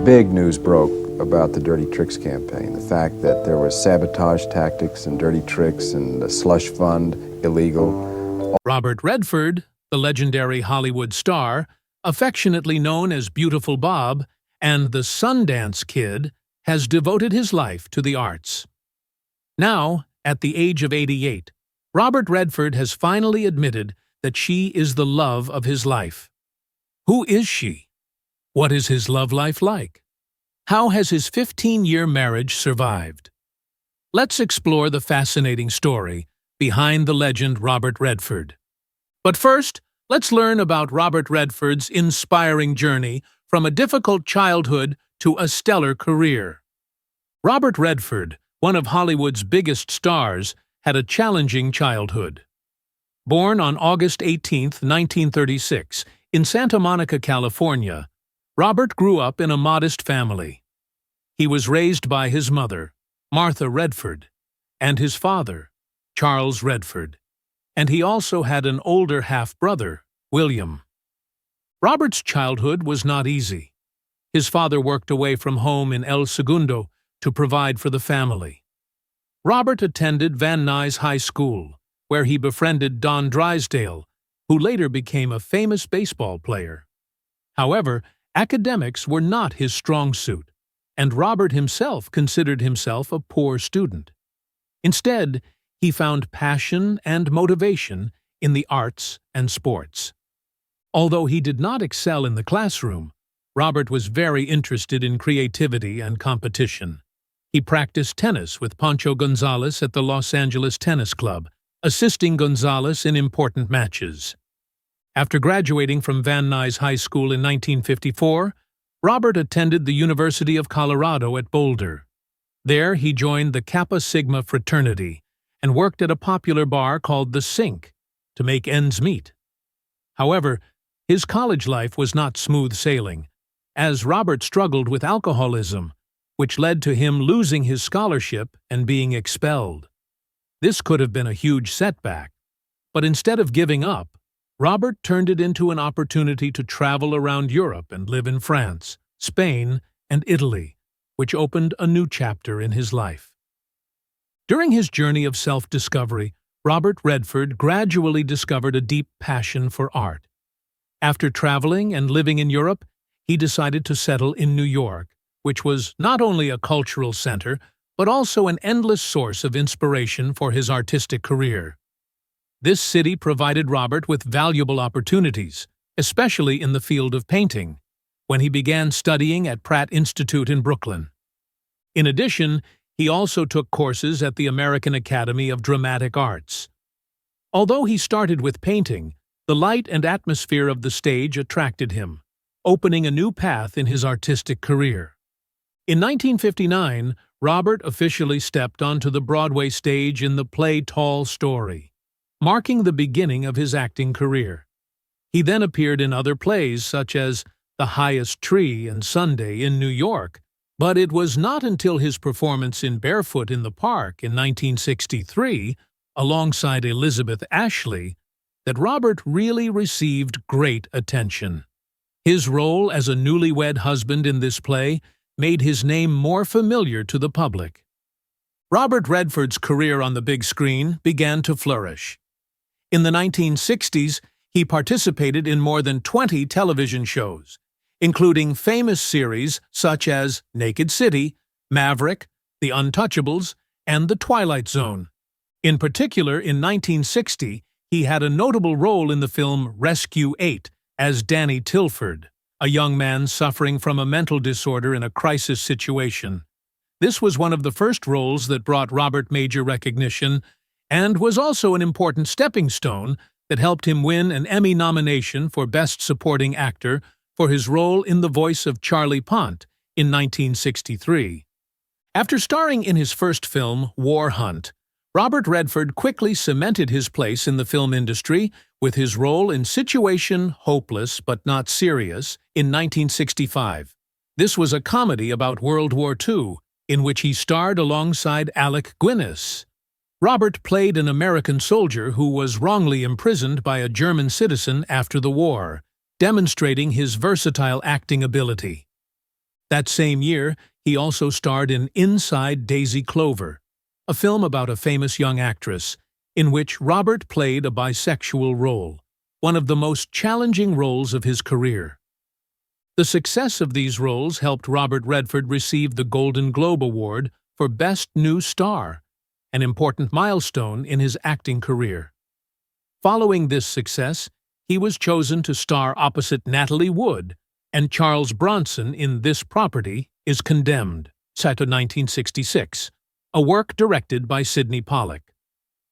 big news broke about the Dirty Tricks campaign. The fact that there was sabotage tactics and dirty tricks and a slush fund, illegal. Robert Redford, the legendary Hollywood star, affectionately known as Beautiful Bob, and the Sundance Kid, has devoted his life to the arts. Now, at the age of 88, Robert Redford has finally admitted that she is the love of his life. Who is she? What is his love life like? How has his 15-year marriage survived? Let's explore the fascinating story behind the legend Robert Redford. But first, let's learn about Robert Redford's inspiring journey from a difficult childhood to a stellar career. Robert Redford, one of Hollywood's biggest stars, had a challenging childhood. Born on August 18, 1936, in Santa Monica, California, Robert grew up in a modest family. He was raised by his mother, Martha Redford, and his father, Charles Redford, and he also had an older half-brother, William. Robert's childhood was not easy. His father worked away from home in El Segundo to provide for the family. Robert attended Van Nuys High School, where he befriended Don Drysdale, who later became a famous baseball player. However, academics were not his strong suit, and Robert himself considered himself a poor student. Instead, he found passion and motivation in the arts and sports. Although he did not excel in the classroom, Robert was very interested in creativity and competition. He practiced tennis with Pancho Gonzalez at the Los Angeles Tennis Club, assisting Gonzalez in important matches. After graduating from Van Nuys High School in 1954, Robert attended the University of Colorado at Boulder. There, he joined the Kappa Sigma fraternity and worked at a popular bar called The Sink to make ends meet. However, his college life was not smooth sailing, as Robert struggled with alcoholism, which led to him losing his scholarship and being expelled. This could have been a huge setback, but instead of giving up, Robert turned it into an opportunity to travel around Europe and live in France, Spain, and Italy, which opened a new chapter in his life. During his journey of self-discovery, Robert Redford gradually discovered a deep passion for art. After traveling and living in Europe, he decided to settle in New York, which was not only a cultural center, but also an endless source of inspiration for his artistic career. This city provided Robert with valuable opportunities, especially in the field of painting, when he began studying at Pratt Institute in Brooklyn. In addition, he also took courses at the American Academy of Dramatic Arts. Although he started with painting, the light and atmosphere of the stage attracted him, opening a new path in his artistic career. In 1959, Robert officially stepped onto the Broadway stage in the play Tall Story, marking the beginning of his acting career. He then appeared in other plays such as The Highest Tree and Sunday in New York, but it was not until his performance in Barefoot in the Park in 1963, alongside Elizabeth Ashley, that Robert really received great attention. His role as a newlywed husband in this play made his name more familiar to the public. Robert Redford's career on the big screen began to flourish. In the 1960s, he participated in more than 20 television shows, including famous series such as Naked City, Maverick, The Untouchables, and The Twilight Zone. In particular, in 1960, he had a notable role in the film Rescue 8 as Danny Tilford, a young man suffering from a mental disorder in a crisis situation. This was one of the first roles that brought Robert major recognition and was also an important stepping stone that helped him win an Emmy nomination for Best Supporting Actor for his role in the voice of Charlie Pont in 1963. After starring in his first film, War Hunt, Robert Redford quickly cemented his place in the film industry with his role in Situation Hopeless But Not Serious in 1965. This was a comedy about World War II, in which he starred alongside Alec Guinness. Robert played an American soldier who was wrongly imprisoned by a German citizen after the war, demonstrating his versatile acting ability. That same year, he also starred in Inside Daisy Clover, a film about a famous young actress, in which Robert played a bisexual role, one of the most challenging roles of his career. The success of these roles helped Robert Redford receive the Golden Globe Award for Best New Star, an important milestone in his acting career. Following this success, he was chosen to star opposite Natalie Wood and Charles Bronson in This Property is Condemned, set in 1966, a work directed by Sidney Pollack.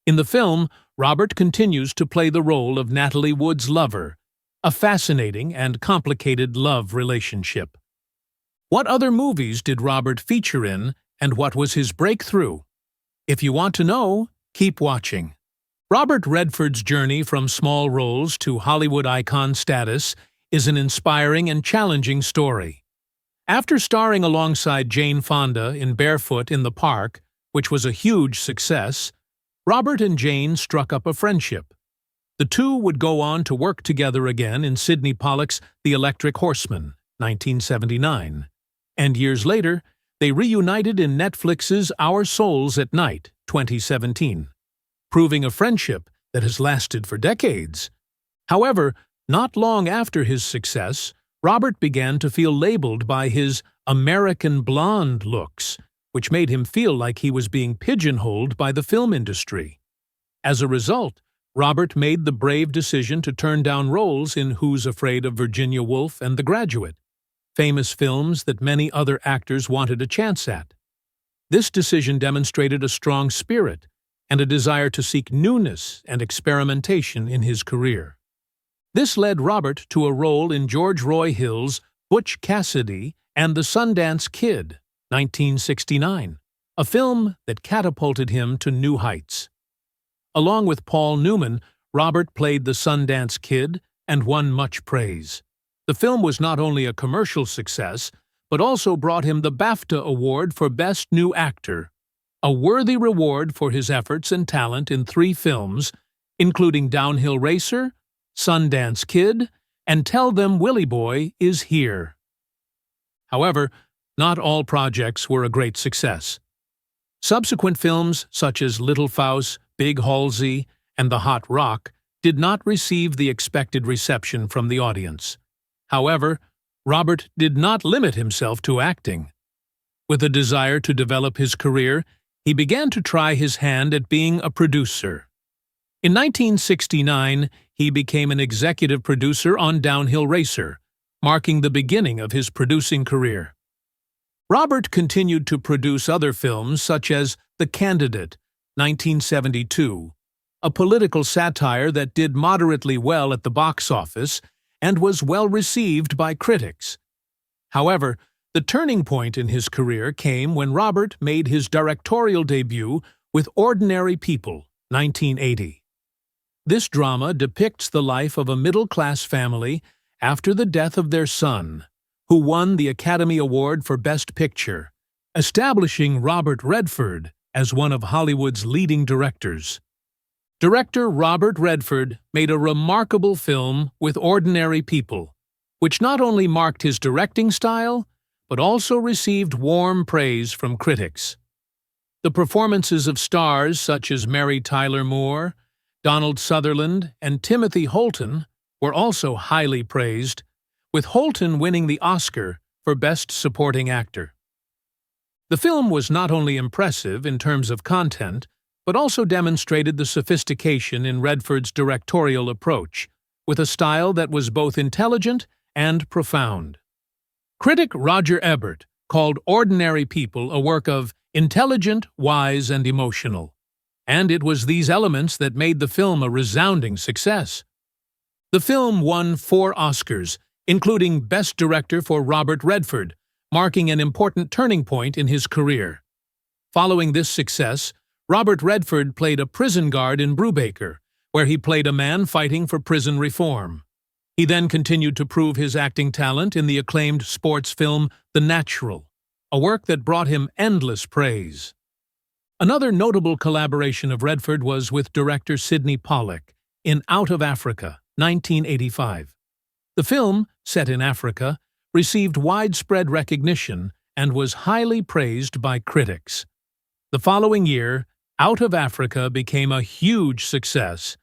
In the film, Robert continues to play the role of Natalie Wood's lover, a fascinating and complicated love relationship. What other movies did Robert feature in, and what was his breakthrough? If you want to know, keep watching. Robert Redford's journey from small roles to Hollywood icon status is an inspiring and challenging story. After starring alongside Jane Fonda in Barefoot in the Park, which was a huge success, Robert and Jane struck up a friendship. The two would go on to work together again in Sidney Pollack's The Electric Horseman, 1979, and years later, they reunited in Netflix's Our Souls at Night, 2017, proving a friendship that has lasted for decades. However, not long after his success, Robert began to feel labeled by his American blonde looks, which made him feel like he was being pigeonholed by the film industry. As a result, Robert made the brave decision to turn down roles in Who's Afraid of Virginia Woolf and The Graduate, famous films that many other actors wanted a chance at. This decision demonstrated a strong spirit and a desire to seek newness and experimentation in his career. This led Robert to a role in George Roy Hill's Butch Cassidy and the Sundance Kid, 1969, a film that catapulted him to new heights. Along with Paul Newman, Robert played the Sundance Kid and won much praise. The film was not only a commercial success, but also brought him the BAFTA Award for Best New Actor, a worthy reward for his efforts and talent in 3 films, including Downhill Racer, Sundance Kid, and Tell Them Willie Boy Is Here. However, not all projects were a great success. Subsequent films such as Little Fouse, Big Halsey, and The Hot Rock did not receive the expected reception from the audience. However, Robert did not limit himself to acting. With a desire to develop his career, he began to try his hand at being a producer. In 1969, he became an executive producer on Downhill Racer, marking the beginning of his producing career. Robert continued to produce other films such as The Candidate, 1972, a political satire that did moderately well at the box office and was well received by critics. However, the turning point in his career came when Robert made his directorial debut with Ordinary People, 1980. This drama depicts the life of a middle-class family after the death of their son, who won the Academy Award for Best Picture, establishing Robert Redford as one of Hollywood's leading directors. Director Robert Redford made a remarkable film with Ordinary People, which not only marked his directing style, but also received warm praise from critics. The performances of stars such as Mary Tyler Moore, Donald Sutherland, and Timothy Holton were also highly praised, with Holton winning the Oscar for Best Supporting Actor. The film was not only impressive in terms of content, but also demonstrated the sophistication in Redford's directorial approach, with a style that was both intelligent and profound. Critic Roger Ebert called Ordinary People a work of intelligent, wise, and emotional, and it was these elements that made the film a resounding success. The film won 4 Oscars, including Best Director for Robert Redford, marking an important turning point in his career. Following this success, Robert Redford played a prison guard in Brubaker, where he played a man fighting for prison reform. He then continued to prove his acting talent in the acclaimed sports film The Natural, a work that brought him endless praise. Another notable collaboration of Redford was with director Sidney Pollack in Out of Africa, 1985. The film, set in Africa, received widespread recognition and was highly praised by critics. The following year, Out of Africa became a huge success,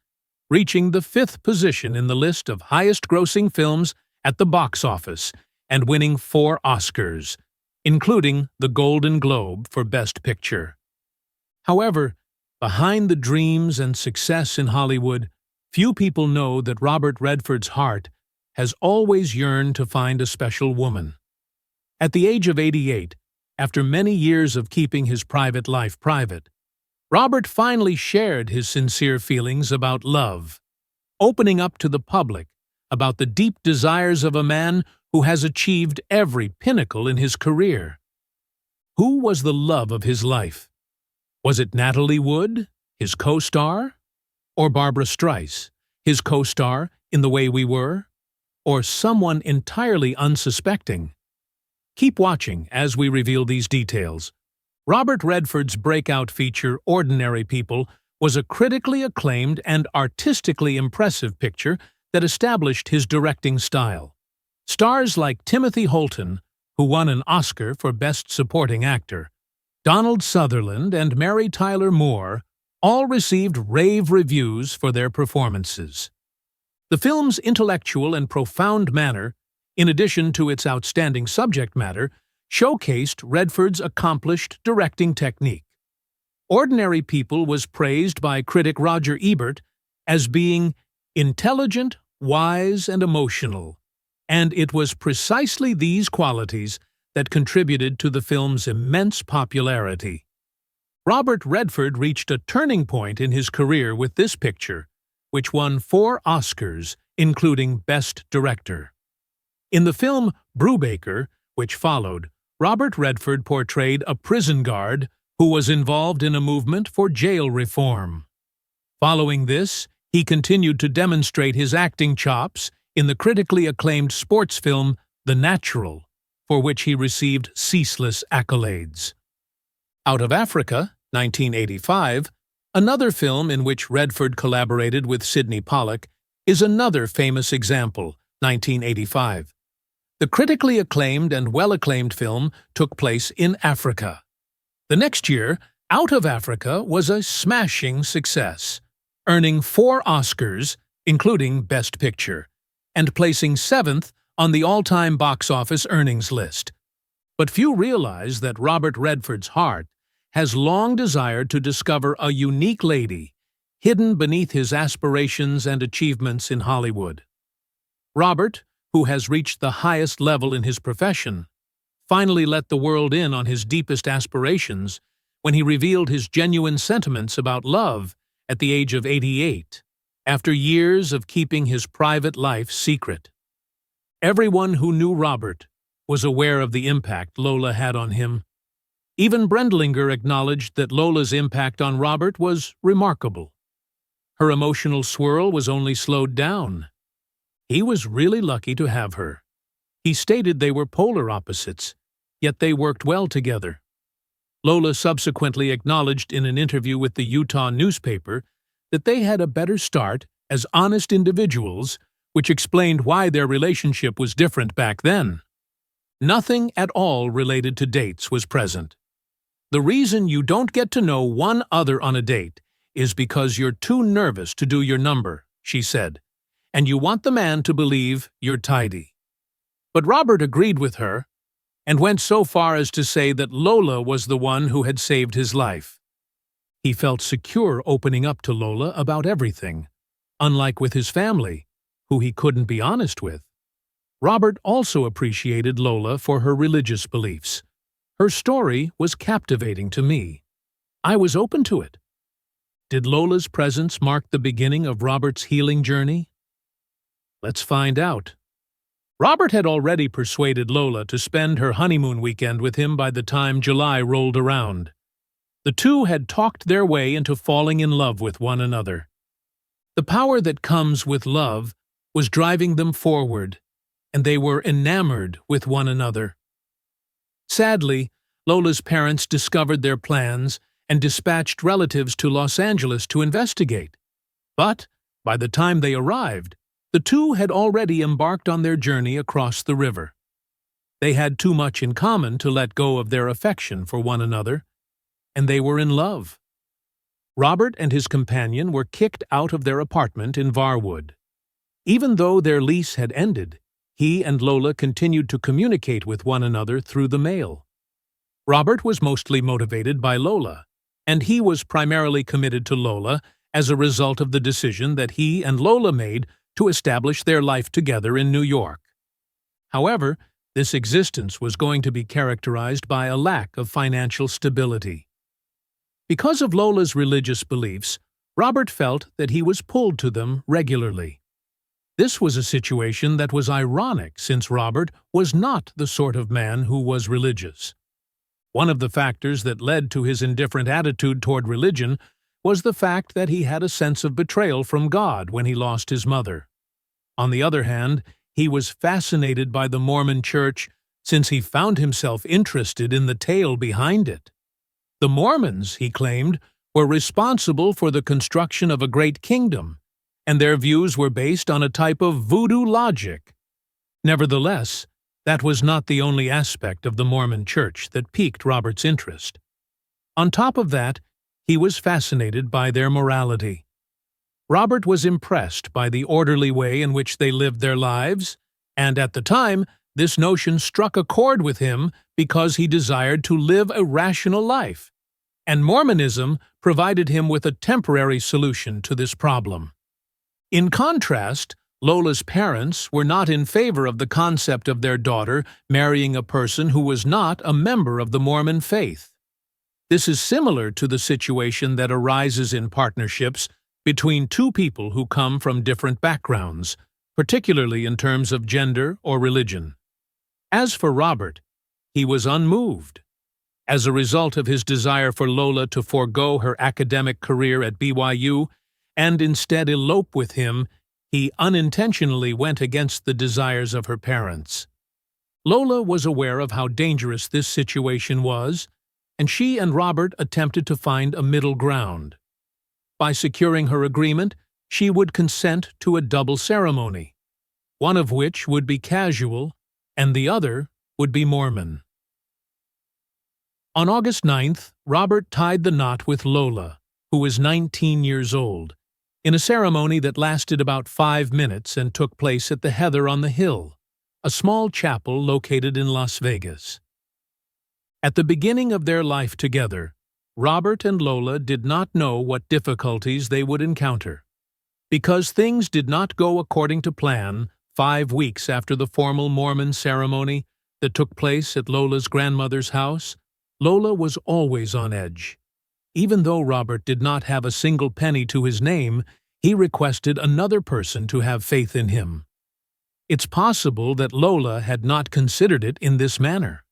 reaching the 5th position in the list of highest-grossing films at the box office and winning 4 Oscars, including the Golden Globe for Best Picture. However, behind the dreams and success in Hollywood, few people know that Robert Redford's heart has always yearned to find a special woman. At the age of 88, after many years of keeping his private life private, Robert finally shared his sincere feelings about love, opening up to the public about the deep desires of a man who has achieved every pinnacle in his career. Who was the love of his life? Was it Natalie Wood, his co-star? Or Barbara Streisand, his co-star in The Way We Were? Or someone entirely unsuspecting? Keep watching as we reveal these details. Robert Redford's breakout feature, Ordinary People, was a critically acclaimed and artistically impressive picture that established his directing style. Stars like Timothy Holton, who won an Oscar for Best Supporting Actor, Donald Sutherland and Mary Tyler Moore all received rave reviews for their performances. The film's intellectual and profound manner, in addition to its outstanding subject matter, showcased Redford's accomplished directing technique. Ordinary People was praised by critic Roger Ebert as being intelligent, wise, and emotional, and it was precisely these qualities that contributed to the film's immense popularity. Robert Redford reached a turning point in his career with this picture, which won 4 Oscars, including Best Director. In the film Brubaker, which followed, Robert Redford portrayed a prison guard who was involved in a movement for jail reform. Following this, he continued to demonstrate his acting chops in the critically acclaimed sports film The Natural, for which he received ceaseless accolades. Out of Africa, 1985, another film in which Redford collaborated with Sidney Pollack, is another famous example, 1985. The critically acclaimed and well-acclaimed film took place in Africa. The next year, Out of Africa was a smashing success, earning 4 Oscars, including Best Picture, and placing 7th on the all-time box office earnings list. But few realize that Robert Redford's heart has long desired to discover a unique lady hidden beneath his aspirations and achievements in Hollywood. Robert, who has reached the highest level in his profession, finally let the world in on his deepest aspirations when he revealed his genuine sentiments about love at the age of 88, after years of keeping his private life secret. Everyone who knew Robert was aware of the impact Lola had on him. Even Brendlinger acknowledged that Lola's impact on Robert was remarkable. Her emotional swirl was only slowed down. He was really lucky to have her. He stated they were polar opposites, yet they worked well together. Lola subsequently acknowledged in an interview with the Utah newspaper that they had a better start as honest individuals, which explained why their relationship was different back then. Nothing at all related to dates was present. The reason you don't get to know one other on a date is because you're too nervous to do your number, she said, and you want the man to believe you're tidy. But Robert agreed with her and went so far as to say that Lola was the one who had saved his life. He felt secure opening up to Lola about everything, unlike with his family, who he couldn't be honest with. Robert also appreciated Lola for her religious beliefs. Her story was captivating to me. I was open to it. Did Lola's presence mark the beginning of Robert's healing journey? Let's find out. Robert had already persuaded Lola to spend her honeymoon weekend with him by the time July rolled around. The two had talked their way into falling in love with one another. The power that comes with love was driving them forward, and they were enamored with one another. Sadly, Lola's parents discovered their plans and dispatched relatives to Los Angeles to investigate. But, by the time they arrived, the two had already embarked on their journey across the river. They had too much in common to let go of their affection for one another, and they were in love. Robert and his companion were kicked out of their apartment in Varwood. Even though their lease had ended, he and Lola continued to communicate with one another through the mail. Robert was mostly motivated by Lola, and he was primarily committed to Lola as a result of the decision that he and Lola made to establish their life together in New York. However, this existence was going to be characterized by a lack of financial stability. Because of Lola's religious beliefs, Robert felt that he was pulled to them regularly. This was a situation that was ironic since Robert was not the sort of man who was religious. One of the factors that led to his indifferent attitude toward religion was the fact that he had a sense of betrayal from God when he lost his mother. On the other hand, he was fascinated by the Mormon Church since he found himself interested in the tale behind it. The Mormons, he claimed, were responsible for the construction of a great kingdom, and their views were based on a type of voodoo logic. Nevertheless, that was not the only aspect of the Mormon Church that piqued Robert's interest. On top of that, he was fascinated by their morality. Robert was impressed by the orderly way in which they lived their lives, and at the time, this notion struck a chord with him because he desired to live a rational life, and Mormonism provided him with a temporary solution to this problem. In contrast, Lola's parents were not in favor of the concept of their daughter marrying a person who was not a member of the Mormon faith. This is similar to the situation that arises in partnerships between two people who come from different backgrounds, particularly in terms of gender or religion. As for Robert, he was unmoved. As a result of his desire for Lola to forego her academic career at BYU and instead elope with him, he unintentionally went against the desires of her parents. Lola was aware of how dangerous this situation was, and she and Robert attempted to find a middle ground. By securing her agreement, she would consent to a double ceremony, one of which would be casual and the other would be Mormon. On August 9th, Robert tied the knot with Lola, who was 19 years old, in a ceremony that lasted about 5 minutes and took place at the Heather on the Hill, a small chapel located in Las Vegas. At the beginning of their life together, Robert and Lola did not know what difficulties they would encounter. Because things did not go according to plan, 5 weeks after the formal Mormon ceremony that took place at Lola's grandmother's house, Lola was always on edge. Even though Robert did not have a single penny to his name, he requested another person to have faith in him. It's possible that Lola had not considered it in this manner.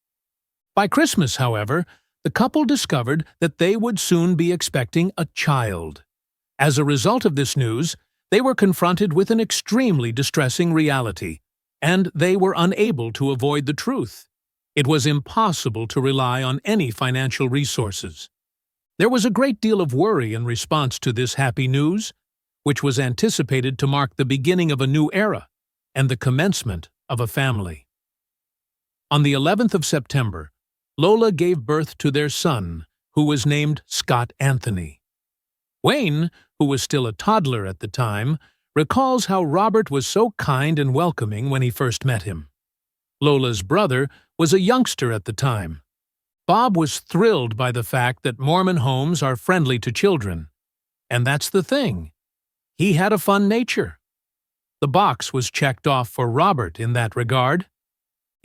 By Christmas, however, the couple discovered that they would soon be expecting a child. As a result of this news, they were confronted with an extremely distressing reality, and they were unable to avoid the truth. It was impossible to rely on any financial resources. There was a great deal of worry in response to this happy news, which was anticipated to mark the beginning of a new era and the commencement of a family. On the 11th of September, Lola gave birth to their son, who was named Scott Anthony. Wayne, who was still a toddler at the time, recalls how Robert was so kind and welcoming when he first met him. Lola's brother was a youngster at the time. Bob was thrilled by the fact that Mormon homes are friendly to children. And that's the thing. He had a fun nature. The box was checked off for Robert in that regard.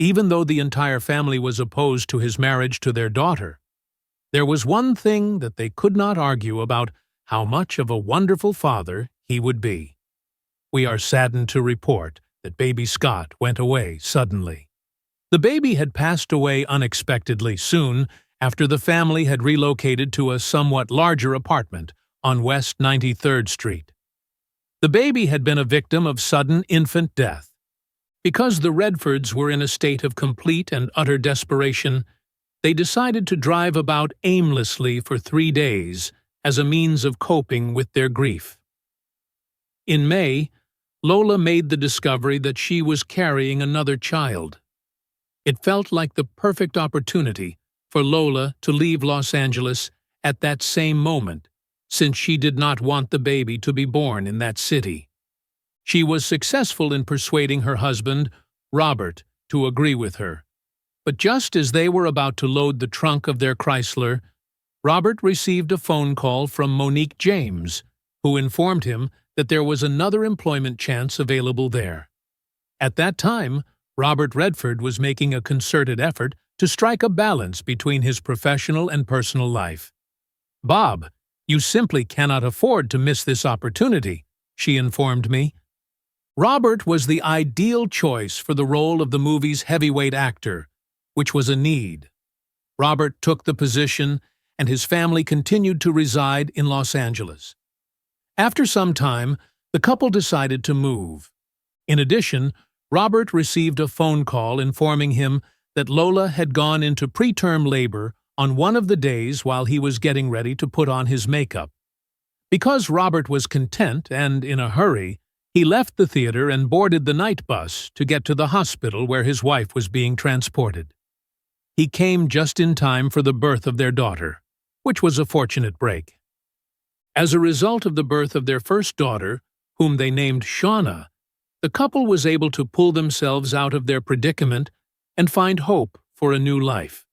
Even though the entire family was opposed to his marriage to their daughter, there was one thing that they could not argue about: how much of a wonderful father he would be. We are saddened to report that baby Scott went away suddenly. The baby had passed away unexpectedly soon after the family had relocated to a somewhat larger apartment on West 93rd Street. The baby had been a victim of sudden infant death. Because the Redfords were in a state of complete and utter desperation, they decided to drive about aimlessly for 3 days as a means of coping with their grief. In May, Lola made the discovery that she was carrying another child. It felt like the perfect opportunity for Lola to leave Los Angeles at that same moment, since she did not want the baby to be born in that city. She was successful in persuading her husband, Robert, to agree with her. But just as they were about to load the trunk of their Chrysler, Robert received a phone call from Monique James, who informed him that there was another employment chance available there. At that time, Robert Redford was making a concerted effort to strike a balance between his professional and personal life. "Bob, you simply cannot afford to miss this opportunity," she informed me. Robert was the ideal choice for the role of the movie's heavyweight actor, which was a need. Robert took the position, and his family continued to reside in Los Angeles. After some time, the couple decided to move. In addition, Robert received a phone call informing him that Lola had gone into preterm labor on one of the days while he was getting ready to put on his makeup. Because Robert was content and in a hurry, he left the theater and boarded the night bus to get to the hospital where his wife was being transported. He came just in time for the birth of their daughter, which was a fortunate break. As a result of the birth of their first daughter, whom they named Shauna, the couple was able to pull themselves out of their predicament and find hope for a new life.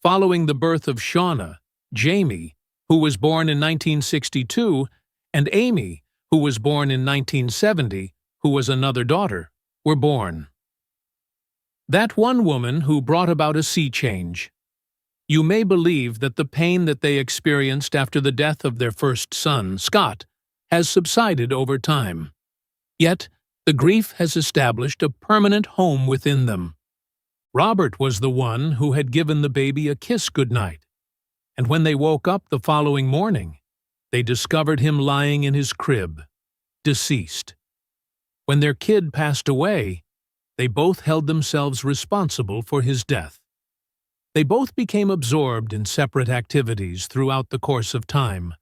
Following the birth of Shauna, Jamie, who was born in 1962, and Amy, who was born in 1970, who was another daughter, were born. That one woman who brought about a sea change. You may believe that the pain that they experienced after the death of their first son, Scott, has subsided over time. Yet, the grief has established a permanent home within them. Robert was the one who had given the baby a kiss goodnight, and when they woke up the following morning, they discovered him lying in his crib, deceased. When their kid passed away, they both held themselves responsible for his death. They both became absorbed in separate activities throughout the course of time,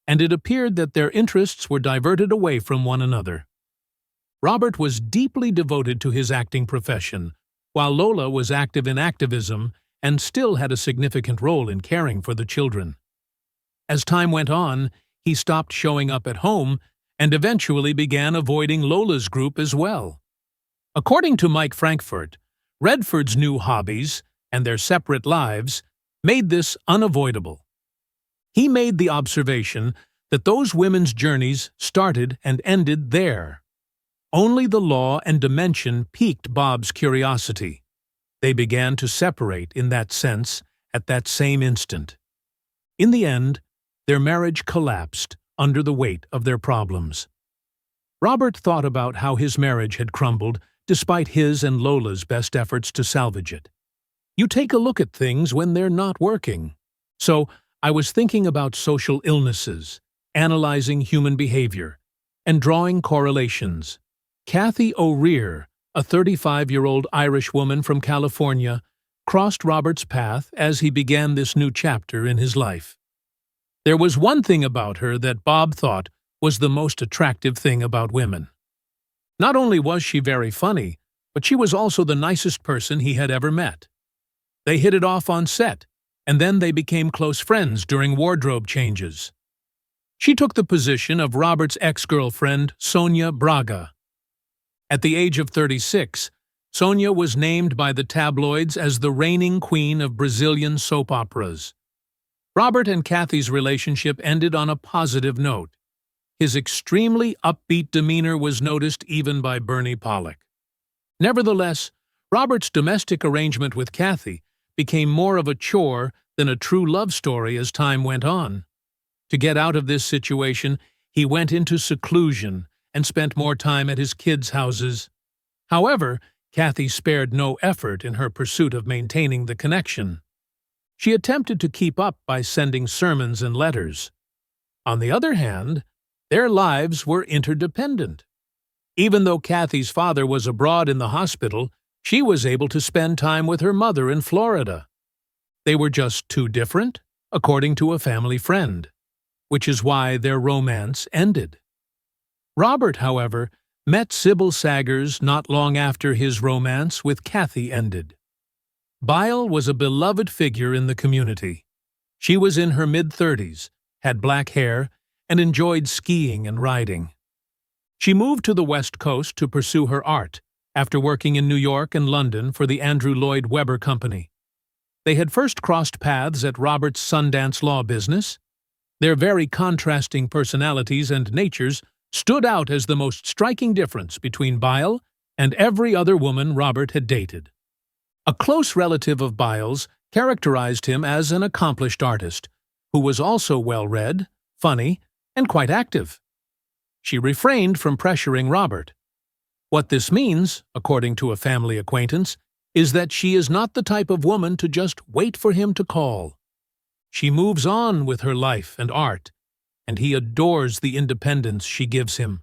and it appeared that their interests were diverted away from one another. Robert was deeply devoted to his acting profession, while Lola was active in activism and still had a significant role in caring for the children. As time went on, he stopped showing up at home and eventually began avoiding Lola's group as well. According to Mike Frankfurt, Redford's new hobbies and their separate lives made this unavoidable. He made the observation that those women's journeys started and ended there. Only the law and dimension piqued Bob's curiosity. They began to separate in that sense at that same instant. In the end, their marriage collapsed under the weight of their problems. Robert thought about how his marriage had crumbled despite his and Lola's best efforts to salvage it. You take a look at things when they're not working. So, I was thinking about social illnesses, analyzing human behavior, and drawing correlations. Kathy O'Rear, a 35-year-old Irish woman from California, crossed Robert's path as he began this new chapter in his life. There was one thing about her that Bob thought was the most attractive thing about women. Not only was she very funny, but she was also the nicest person he had ever met. They hit it off on set, and then they became close friends during wardrobe changes. She took the position of Robert's ex-girlfriend, Sonia Braga. At the age of 36, Sonia was named by the tabloids as the reigning queen of Brazilian soap operas. Robert and Kathy's relationship ended on a positive note. His extremely upbeat demeanor was noticed even by Bernie Pollack. Nevertheless, Robert's domestic arrangement with Kathy became more of a chore than a true love story as time went on. To get out of this situation, he went into seclusion and spent more time at his kids' houses. However, Kathy spared no effort in her pursuit of maintaining the connection. She attempted to keep up by sending sermons and letters. On the other hand, their lives were interdependent. Even though Kathy's father was abroad in the hospital, she was able to spend time with her mother in Florida. They were just too different, according to a family friend, which is why their romance ended. Robert, however, met Sybil Saggers not long after his romance with Kathy ended. Byle was a beloved figure in the community. She was in her mid-30s, had black hair, and enjoyed skiing and riding. She moved to the West Coast to pursue her art, after working in New York and London for the Andrew Lloyd Webber Company. They had first crossed paths at Robert's Sundance law business. Their very contrasting personalities and natures stood out as the most striking difference between Byle and every other woman Robert had dated. A close relative of Byle's characterized him as an accomplished artist, who was also well-read, funny, and quite active. She refrained from pressuring Robert. What this means, according to a family acquaintance, is that she is not the type of woman to just wait for him to call. She moves on with her life and art, and he adores the independence she gives him.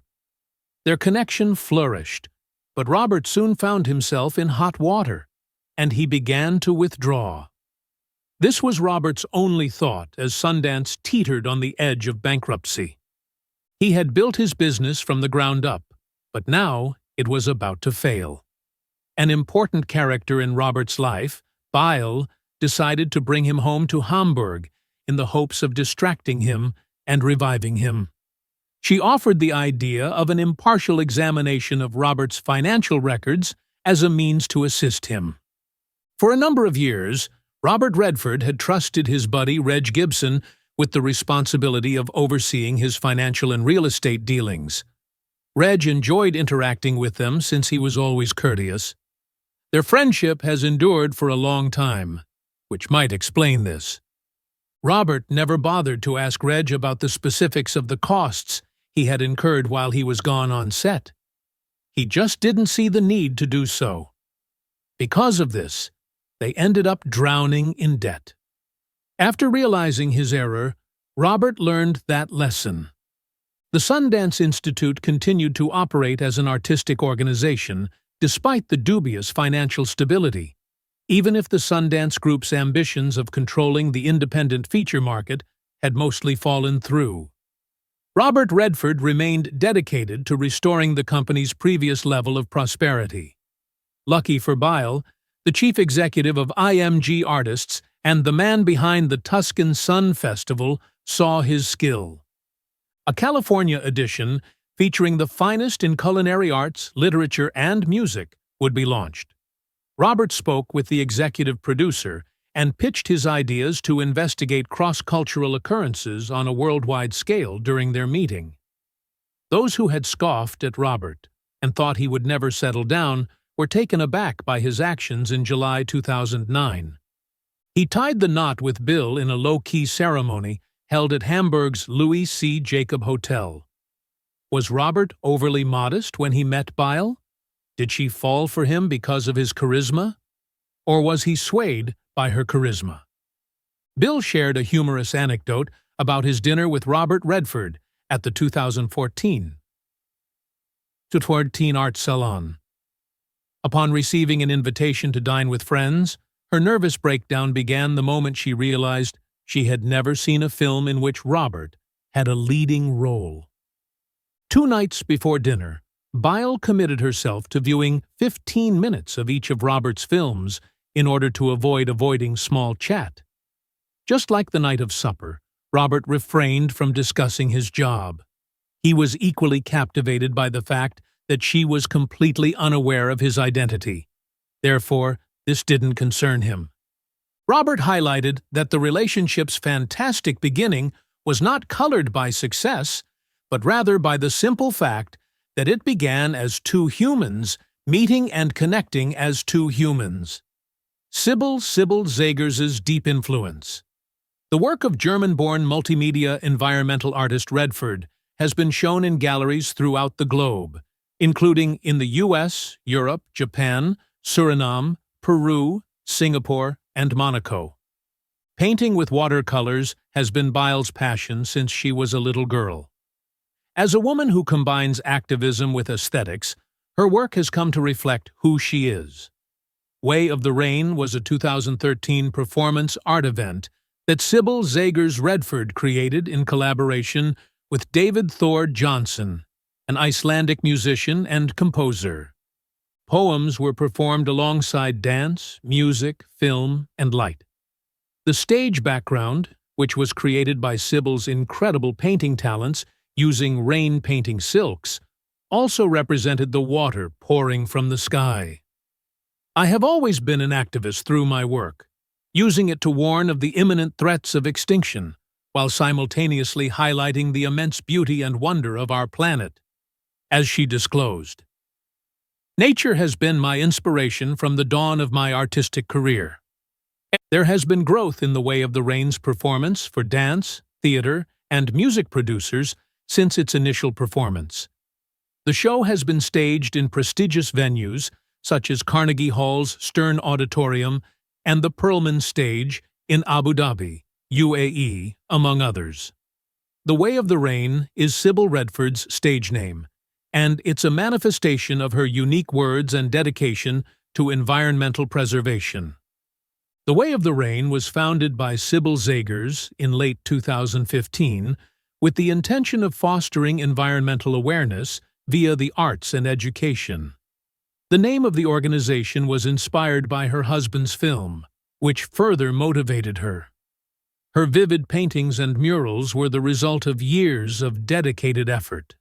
Their connection flourished, but Robert soon found himself in hot water, and he began to withdraw. This was Robert's only thought as Sundance teetered on the edge of bankruptcy. He had built his business from the ground up, but now it was about to fail. An important character in Robert's life, Byle, decided to bring him home to Hamburg in the hopes of distracting him and reviving him. She offered the idea of an impartial examination of Robert's financial records as a means to assist him. For a number of years, Robert Redford had trusted his buddy Reg Gibson with the responsibility of overseeing his financial and real estate dealings. Reg enjoyed interacting with them since he was always courteous. Their friendship has endured for a long time, which might explain this. Robert never bothered to ask Reg about the specifics of the costs he had incurred while he was gone on set. He just didn't see the need to do so. Because of this, they ended up drowning in debt. After realizing his error, Robert learned that lesson. The Sundance Institute continued to operate as an artistic organization despite the dubious financial stability, even if the Sundance Group's ambitions of controlling the independent feature market had mostly fallen through. Robert Redford remained dedicated to restoring the company's previous level of prosperity. Lucky for Byle, the chief executive of IMG Artists and the man behind the Tuscan Sun Festival saw his skill. A California edition featuring the finest in culinary arts, literature, and music would be launched. Robert spoke with the executive producer and pitched his ideas to investigate cross-cultural occurrences on a worldwide scale during their meeting. Those who had scoffed at Robert and thought he would never settle down were taken aback by his actions in July 2009. He tied the knot with Bill in a low-key ceremony held at Hamburg's Louis C. Jacob Hotel. Was Robert overly modest when he met Byle? Did she fall for him because of his charisma? Or was he swayed by her charisma? Bill shared a humorous anecdote about his dinner with Robert Redford at the 2014 Art Salon. Upon receiving an invitation to dine with friends, her nervous breakdown began the moment she realized she had never seen a film in which Robert had a leading role. 2 nights before dinner, Byle committed herself to viewing 15 minutes of each of Robert's films in order to avoiding small chat. Just like the night of supper, Robert refrained from discussing his job. He was equally captivated by the fact that she was completely unaware of his identity. Therefore, this didn't concern him. Robert highlighted that the relationship's fantastic beginning was not colored by success, but rather by the simple fact that it began as 2 humans meeting and connecting as 2 humans. Sybil Zagers's deep influence. The work of German-born multimedia environmental artist Redford has been shown in galleries throughout the globe, including in the US, Europe, Japan, Suriname, Peru, Singapore, and Monaco. Painting with watercolors has been Byle's passion since she was a little girl. As a woman who combines activism with aesthetics, her work has come to reflect who she is. Way of the Rain was a 2013 performance art event that Sybil Zagers Redford created in collaboration with David Thor Johnson, an Icelandic musician and composer. Poems were performed alongside dance, music, film, and light. The stage background, which was created by Sybil's incredible painting talents using rain painting silks, also represented the water pouring from the sky. I have always been an activist through my work, using it to warn of the imminent threats of extinction, while simultaneously highlighting the immense beauty and wonder of our planet. As she disclosed, "Nature has been my inspiration from the dawn of my artistic career. There has been growth in the way of the rain's performance for dance, theater, and music producers since its initial performance. The show has been staged in prestigious venues such as Carnegie Hall's Stern Auditorium and the Perlman Stage in Abu Dhabi, UAE, among others. The Way of the Rain is Sybil Redford's stage name, and it's a manifestation of her unique words and dedication to environmental preservation. The Way of the Rain was founded by Sybil Zagers in late 2015 with the intention of fostering environmental awareness via the arts and education. The name of the organization was inspired by her husband's film, which further motivated her. Her vivid paintings and murals were the result of years of dedicated effort.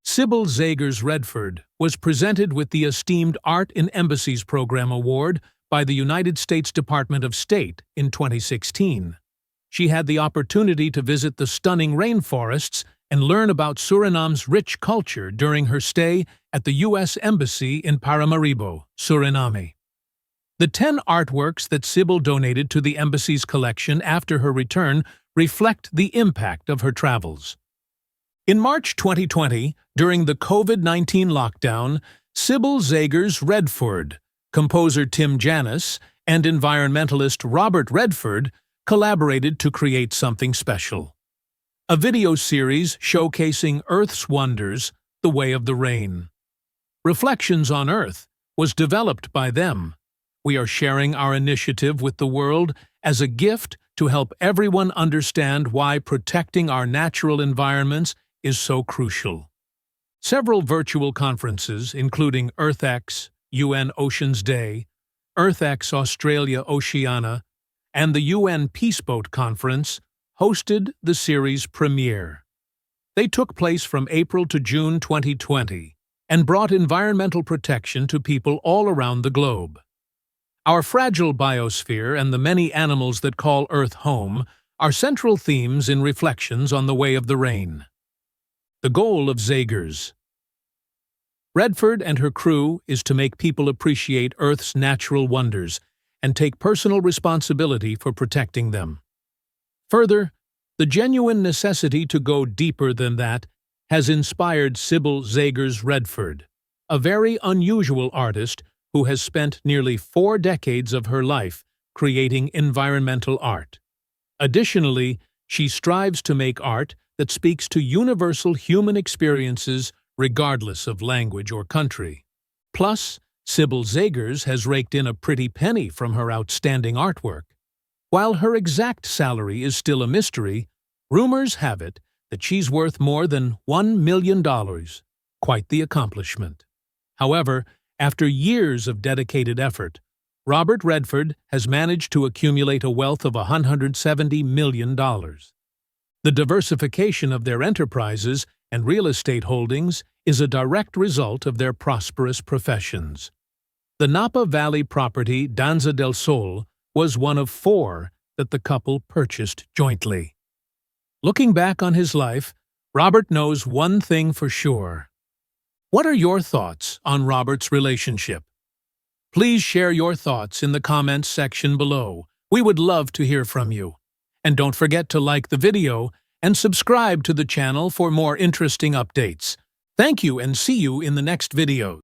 Sybil Zagers Redford was presented with the esteemed Art in Embassies Program Award by the United States Department of State in 2016. She had the opportunity to visit the stunning rainforests and learn about Suriname's rich culture during her stay at the U.S. Embassy in Paramaribo, Suriname. The 10 artworks that Sybil donated to the embassy's collection after her return reflect the impact of her travels. In March 2020, during the COVID-19 lockdown, Sybil Zagers Redford, composer Tim Janis, and environmentalist Robert Redford collaborated to create something special. A video series showcasing Earth's wonders, The Way of the Rain. Reflections on Earth was developed by them. We are sharing our initiative with the world as a gift to help everyone understand why protecting our natural environments is so crucial. Several virtual conferences, including EarthX, UN Oceans Day, EarthX Australia Oceania, and the UN Peaceboat Conference, hosted the series premiere. They took place from April to June 2020 and brought environmental protection to people all around the globe. Our fragile biosphere and the many animals that call Earth home are central themes in reflections on the Way of the Rain. The goal of Zagers. Redford and her crew is to make people appreciate Earth's natural wonders and take personal responsibility for protecting them. Further, the genuine necessity to go deeper than that has inspired Sybil Zagers Redford, a very unusual artist who has spent nearly 4 decades of her life creating environmental art. Additionally, she strives to make art that speaks to universal human experiences regardless of language or country. Plus, Sybil Zagers has raked in a pretty penny from her outstanding artwork. While her exact salary is still a mystery, rumors have it that she's worth more than $1 million. Quite the accomplishment. However, after years of dedicated effort, Robert Redford has managed to accumulate a wealth of $170 million. The diversification of their enterprises and real estate holdings is a direct result of their prosperous professions. The Napa Valley property Danza del Sol was one of 4 that the couple purchased jointly. Looking back on his life, Robert knows one thing for sure. What are your thoughts on Robert's relationship? Please share your thoughts in the comments section below. We would love to hear from you. And don't forget to like the video and subscribe to the channel for more interesting updates. Thank you and see you in the next video.